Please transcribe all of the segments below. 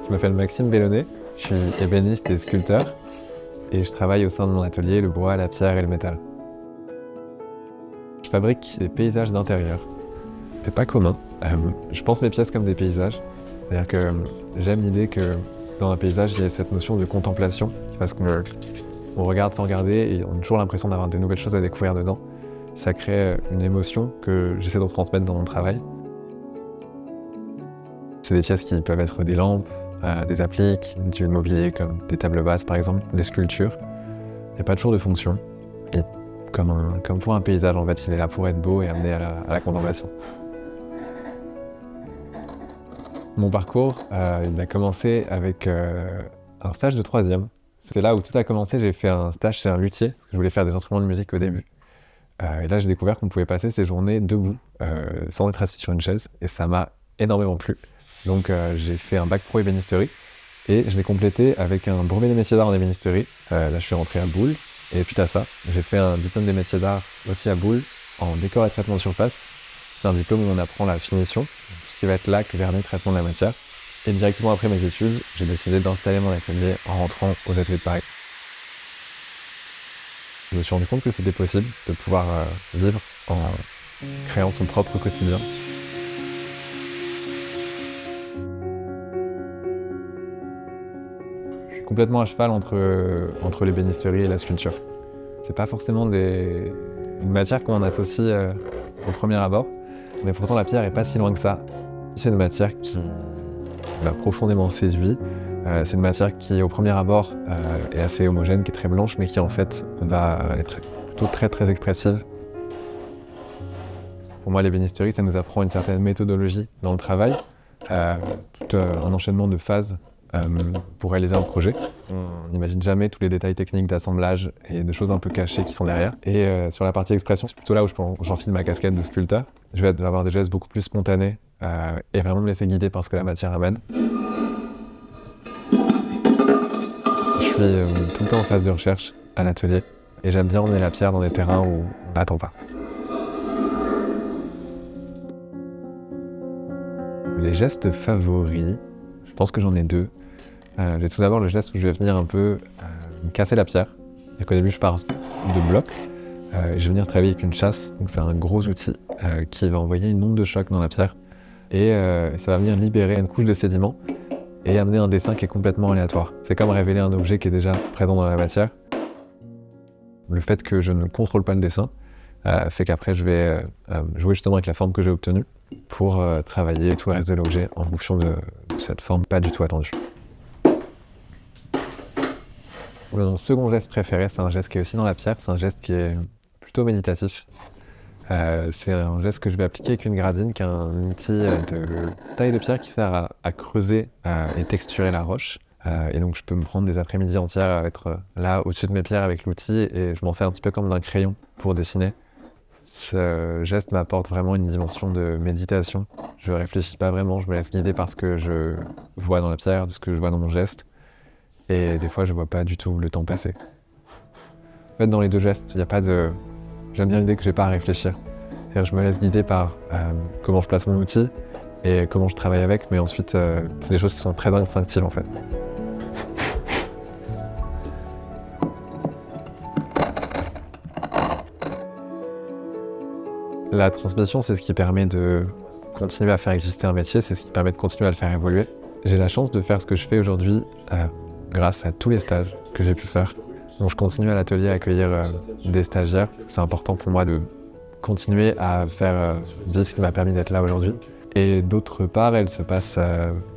Je m'appelle Maxime Bellonnet, je suis ébéniste et sculpteur et je travaille au sein de mon atelier le bois, la pierre et le métal. Je fabrique des paysages d'intérieur. C'est pas commun. Je pense mes pièces comme des paysages. C'est-à-dire que j'aime l'idée que dans un paysage, il y ait cette notion de contemplation parce qu'on regarde sans regarder et on a toujours l'impression d'avoir des nouvelles choses à découvrir dedans. Ça crée une émotion que j'essaie de transmettre dans mon travail. C'est des pièces qui peuvent être des lampes, des appliques, du mobilier comme des tables basses par exemple, des sculptures. Il n'y a pas toujours de fonction. Et comme pour un paysage, en fait, il est là pour être beau et amener à la contemplation. Mon parcours, il a commencé avec un stage de troisième. C'est là où tout a commencé. J'ai fait un stage chez un luthier, parce que je voulais faire des instruments de musique au début. Et là, j'ai découvert qu'on pouvait passer ses journées debout, sans être assis sur une chaise, et ça m'a énormément plu. Donc j'ai fait un bac pro ébénisterie, et je l'ai complété avec un brevet des métiers d'art en ébénisterie. Là, je suis rentré à Boulle, et suite à ça, j'ai fait un diplôme des métiers d'art aussi à Boulle, en décor et traitement de surface. C'est un diplôme où on apprend la finition, tout ce qui va être lac, vernis, traitement de la matière. Et directement après mes études, j'ai décidé d'installer mon atelier en rentrant aux ateliers de Paris. Je me suis rendu compte que c'était possible de pouvoir vivre en créant son propre quotidien. Je suis complètement à cheval entre l'ébénisterie et la sculpture. C'est pas forcément une matière qu'on associe au premier abord, mais pourtant la pierre est pas si loin que ça. C'est une matière qui m'a profondément séduit. C'est une matière qui, au premier abord, est assez homogène, qui est très blanche, mais qui en fait va être plutôt très très expressive. Pour moi, l'ébénisterie, ça nous apprend une certaine méthodologie dans le travail, tout un enchaînement de phases pour réaliser un projet. On n'imagine jamais tous les détails techniques d'assemblage et de choses un peu cachées qui sont derrière. Et sur la partie expression, c'est plutôt là où j'enfile ma casquette de sculpteur. Je vais avoir des gestes beaucoup plus spontanés et vraiment me laisser guider par ce que la matière amène. Je suis tout le temps en phase de recherche à l'atelier et j'aime bien emmener la pierre dans des terrains où on n'attend pas. Les gestes favoris, je pense que j'en ai deux. J'ai tout d'abord le geste où je vais venir un peu me casser la pierre. Et qu'au début, je pars de blocs. Je vais venir travailler avec une chasse, donc c'est un gros outil qui va envoyer une onde de choc dans la pierre. Et ça va venir libérer une couche de sédiments et amener un dessin qui est complètement aléatoire. C'est comme révéler un objet qui est déjà présent dans la matière. Le fait que je ne contrôle pas le dessin fait qu'après je vais jouer justement avec la forme que j'ai obtenue pour travailler tout le reste de l'objet en fonction de cette forme pas du tout attendue. Mon second geste préféré, c'est un geste qui est aussi dans la pierre, c'est un geste qui est plutôt méditatif. C'est un geste que je vais appliquer avec une gradine, qui est un outil de taille de pierre qui sert à creuser et texturer la roche. Et donc je peux me prendre des après-midi entières à être là au-dessus de mes pierres avec l'outil et je m'en sers un petit peu comme d'un crayon pour dessiner. Ce geste m'apporte vraiment une dimension de méditation. Je réfléchis pas vraiment, je me laisse guider par ce que je vois dans la pierre, de ce que je vois dans mon geste. Et des fois je vois pas du tout le temps passer. En fait, dans les deux gestes, il n'y a pas de... J'aime bien l'idée que j'ai pas à réfléchir. C'est-à-dire, je me laisse guider par comment je place mon outil et comment je travaille avec, mais ensuite, c'est des choses qui sont très instinctives en fait. La transmission, c'est ce qui permet de continuer à faire exister un métier, c'est ce qui permet de continuer à le faire évoluer. J'ai la chance de faire ce que je fais aujourd'hui grâce à tous les stages que j'ai pu faire. Donc je continue à l'atelier à accueillir des stagiaires. C'est important pour moi de continuer à faire vivre ce qui m'a permis d'être là aujourd'hui. Et d'autre part, elle se passe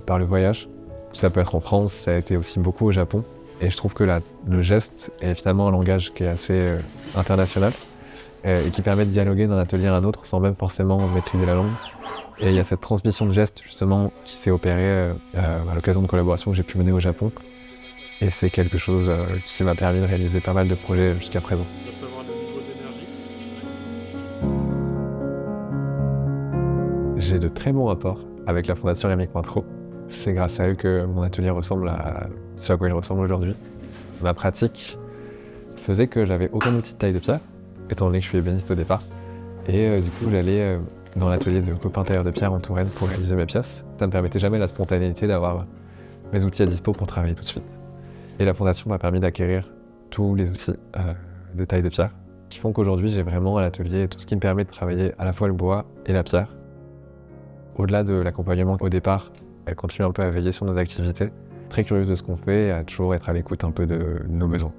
par le voyage. Ça peut être en France, ça a été aussi beaucoup au Japon. Et je trouve que le geste est finalement un langage qui est assez international et qui permet de dialoguer d'un atelier à un autre sans même forcément maîtriser la langue. Et il y a cette transmission de gestes justement qui s'est opérée à l'occasion de collaborations que j'ai pu mener au Japon. Et c'est quelque chose qui m'a permis de réaliser pas mal de projets jusqu'à présent. J'ai de très bons rapports avec la Fondation Rémy Cointreau. C'est grâce à eux que mon atelier ressemble à ce à quoi il ressemble aujourd'hui. Ma pratique faisait que j'avais aucun outil de taille de pierre, étant donné que je suis ébéniste au départ. Et du coup, j'allais dans l'atelier de copain tailleur de pierre en Touraine pour réaliser mes pièces. Ça ne me permettait jamais la spontanéité d'avoir mes outils à dispo pour travailler tout de suite. Et la fondation m'a permis d'acquérir tous les outils de taille de pierre, qui font qu'aujourd'hui j'ai vraiment à l'atelier tout ce qui me permet de travailler à la fois le bois et la pierre. Au-delà de l'accompagnement au départ, elle continue un peu à veiller sur nos activités, très curieuse de ce qu'on fait et à toujours être à l'écoute un peu de nos besoins.